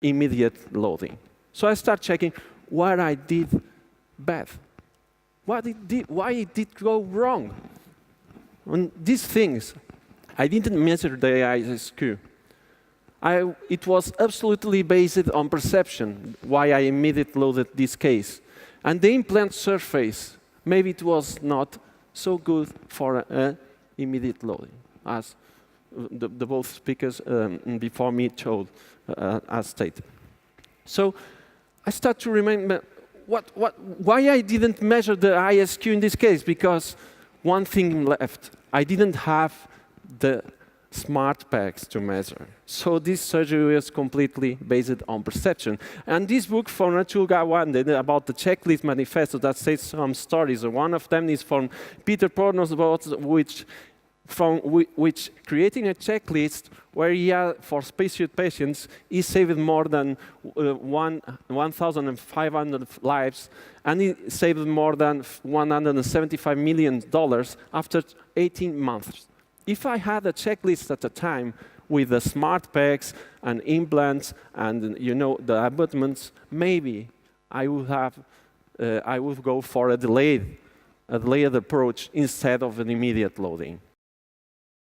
immediate loading. So I start checking what I did bad. Why it did go wrong? On these things, I didn't measure the ISQ. It was absolutely based on perception, why I immediately loaded this case. And the implant surface, maybe it was not so good for immediate loading, as the both speakers before me showed, as stated. So I start to remember why I didn't measure the ISQ in this case, because one thing left. I didn't have the smart packs to measure. So this surgery was completely based on perception. And this book from Rachel Gawande about the checklist manifesto that says some stories. One of them is from Peter Pornos, which creating a checklist where he had, for special patients, he saved more than 1,500 lives, and he saved more than $175 million after 18 months. If I had a checklist at the time with the smart packs and implants and the abutments, maybe I would go for a delayed approach instead of an immediate loading.